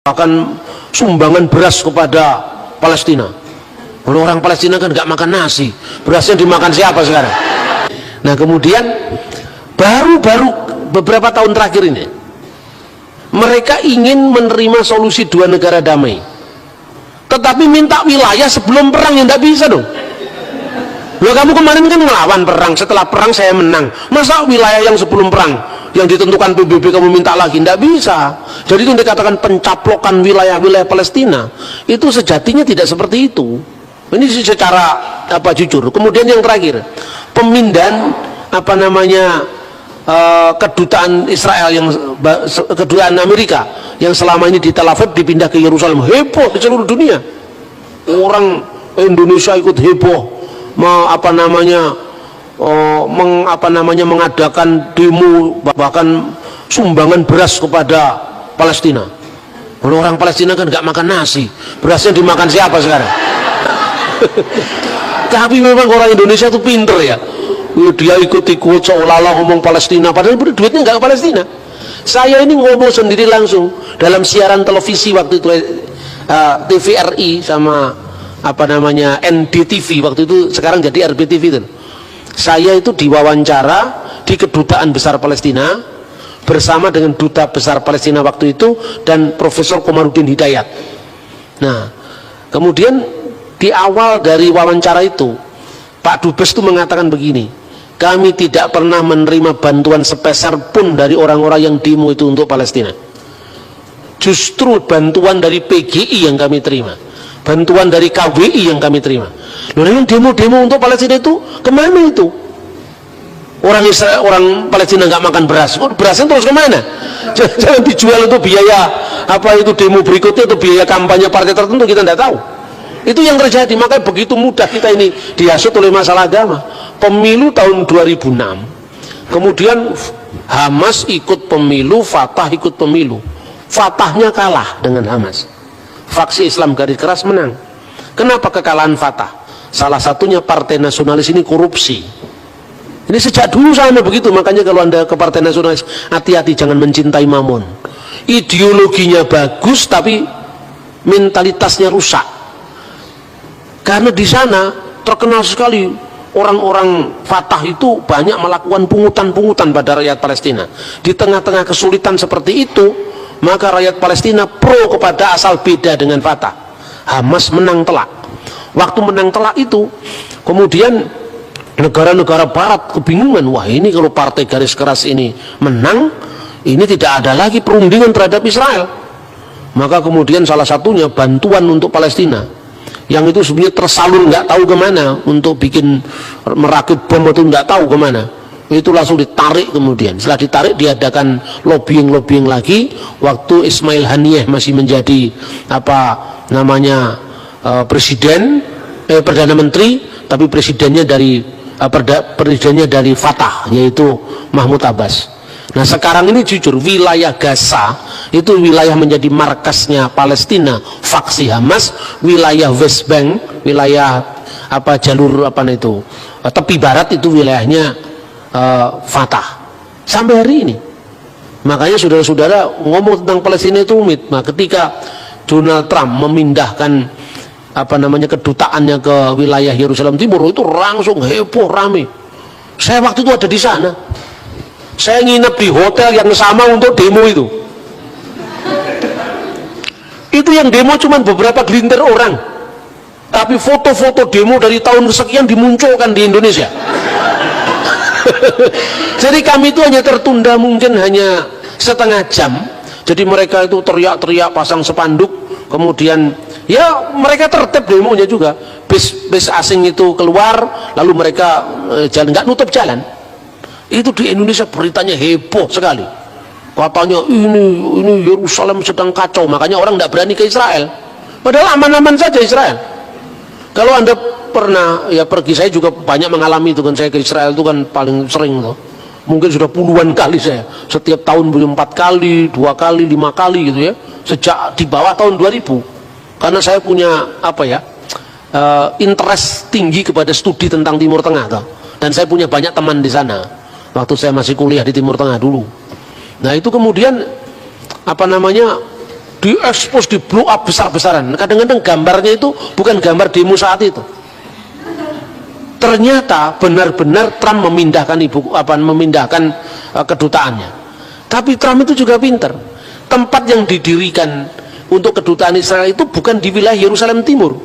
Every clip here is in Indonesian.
akan sumbangan beras kepada Palestina. Kalau orang Palestina kan nggak makan nasi, berasnya dimakan siapa sekarang? Nah kemudian baru beberapa tahun terakhir ini mereka ingin menerima solusi dua negara damai, tetapi minta wilayah sebelum perang, yang tidak bisa dong. Loh, kamu kemarin kan ngelawan perang, setelah perang saya menang, masa wilayah yang sebelum perang yang ditentukan PBB kamu minta lagi? Tidak bisa. Jadi itu dikatakan pencaplokan wilayah-wilayah Palestina, itu sejatinya tidak seperti itu. Ini secara jujur. Kemudian yang terakhir, pemindahan kedutaan Israel, kedutaan Amerika yang selama ini di Tel Aviv dipindah ke Yerusalem, heboh di seluruh dunia. Orang Indonesia ikut heboh, mengadakan demo, bahkan sumbangan beras kepada Palestina. Kalau orang Palestina kan nggak makan nasi, berasnya dimakan siapa sekarang? Tapi memang orang Indonesia itu pinter ya, dia ikut-ikut seolah-olah ngomong Palestina, padahal duitnya nggak ke Palestina. Saya ini ngomong sendiri langsung dalam siaran televisi waktu itu, TVRI sama NDTV waktu itu, sekarang jadi RBTV itu. Saya itu diwawancara di kedutaan besar Palestina bersama dengan duta besar Palestina waktu itu dan Profesor Komarudin Hidayat. Nah kemudian di awal dari wawancara itu Pak Dubes itu mengatakan begini, kami tidak pernah menerima bantuan sepeser pun dari orang-orang yang demo itu untuk Palestina. Justru bantuan dari PGI yang kami terima, bantuan dari KWI yang kami terima. Loh, yang demo-demo untuk Palestina itu kemana itu? Orang Palestina nggak makan beras, berasnya terus kemana? Jangan dijual untuk biaya demo berikutnya atau biaya kampanye partai tertentu, kita tidak tahu. Itu yang terjadi. Makanya begitu mudah kita ini dihasut oleh masalah agama. Pemilu tahun 2006, kemudian Hamas ikut pemilu, Fatah ikut pemilu. Fatahnya kalah dengan Hamas, faksi Islam garis keras menang. Kenapa kekalahan Fatah? Salah satunya partai nasionalis ini korupsi. Ini sejak dulu sama begitu. Makanya kalau Anda ke partai nasionalis, hati-hati, jangan mencintai mamon. Ideologinya bagus tapi mentalitasnya rusak. Karena di sana terkenal sekali orang-orang Fatah itu banyak melakukan pungutan-pungutan pada rakyat Palestina. Di tengah-tengah kesulitan seperti itu, maka rakyat Palestina pro kepada asal beda dengan Fatah. Hamas menang telak. Waktu menang telak itu, kemudian negara-negara barat kebingungan, wah ini kalau partai garis keras ini menang, ini tidak ada lagi perundingan terhadap Israel. Maka kemudian salah satunya bantuan untuk Palestina, yang itu sebenarnya tersalur nggak tahu kemana, untuk bikin merakit bom itu nggak tahu kemana, itu langsung ditarik. Kemudian setelah ditarik diadakan lobbying lagi waktu Ismail Haniyeh masih menjadi presiden, perdana menteri, tapi presidennya dari Fatah, yaitu Mahmud Abbas. Nah sekarang ini jujur, wilayah Gaza itu wilayah menjadi markasnya Palestina, faksi Hamas. Wilayah West Bank, wilayah jalur tepi barat itu wilayahnya Fatah sampai hari ini. Makanya saudara-saudara ngomong tentang Palestina itu rumit. Nah ketika Donald Trump memindahkan kedutaannya ke wilayah Yerusalem Timur, itu langsung heboh rame. Saya waktu itu ada di sana, saya nginep di hotel yang sama untuk demo itu. Itu yang demo cuma beberapa gelintir orang, tapi foto-foto demo dari tahun sekian dimunculkan di Indonesia. Jadi kami itu hanya tertunda mungkin hanya setengah jam. Jadi mereka itu teriak-teriak, pasang spanduk, kemudian ya mereka tertib demonya juga. Bis asing itu keluar, lalu mereka jalan, nggak nutup jalan. Itu di Indonesia beritanya heboh sekali. Katanya ini Yerusalem sedang kacau, makanya orang tidak berani ke Israel. Padahal aman-aman saja Israel. Kalau Anda pernah pergi, saya juga banyak mengalami itu kan, saya ke Israel itu kan paling sering tuh. Mungkin sudah puluhan kali saya, setiap tahun 4 kali, 2 kali, 5 kali gitu ya, sejak di bawah tahun 2000. Karena saya punya interest tinggi kepada studi tentang Timur Tengah tuh. Dan saya punya banyak teman di sana waktu saya masih kuliah di Timur Tengah dulu. Nah itu kemudian diekspos, di blow up besar-besaran. Kadang-kadang gambarnya itu bukan gambar demo saat itu. Ternyata benar-benar Trump memindahkan kedutaannya. Tapi Trump itu juga pinter. Tempat yang didirikan untuk kedutaan Israel itu bukan di wilayah Yerusalem Timur,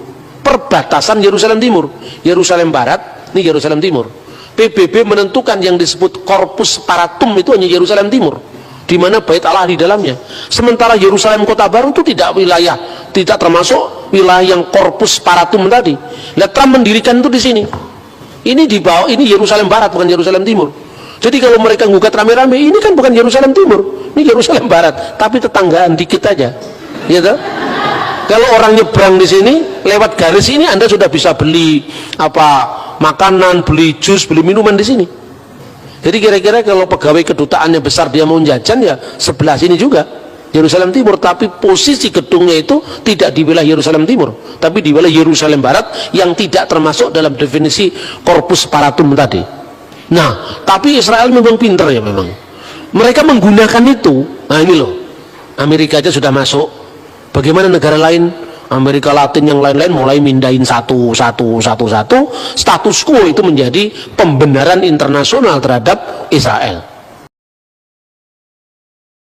perbatasan Yerusalem Timur, Yerusalem Barat, ini Yerusalem Timur. PBB menentukan yang disebut Corpus Paratum itu hanya Yerusalem Timur, di mana Bait Allah di dalamnya. Sementara Yerusalem Kota Baru itu tidak termasuk wilayah yang Corpus Paratum tadi. Nah, Trump mendirikan itu di sini. Ini di bawah, ini Yerusalem Barat, bukan Yerusalem Timur. Jadi kalau mereka ngugat rame-rame, ini kan bukan Yerusalem Timur, ini Yerusalem Barat, tapi tetanggaan dikit aja, gitu. Kalau orang nyebrang di sini, lewat garis ini Anda sudah bisa beli makanan, beli jus, beli minuman di sini. Jadi kira-kira kalau pegawai kedutaannya besar, dia mau jajan ya sebelah sini juga, Yerusalem Timur, tapi posisi gedungnya itu tidak di wilayah Yerusalem Timur, tapi di wilayah Yerusalem Barat yang tidak termasuk dalam definisi Corpus Paratum tadi. Nah, tapi Israel memang pinter ya memang. Mereka menggunakan itu. Nah ini loh, Amerika aja sudah masuk. Bagaimana negara lain? Amerika Latin yang lain-lain mulai mindahin satu. Status quo itu menjadi pembenaran internasional terhadap Israel.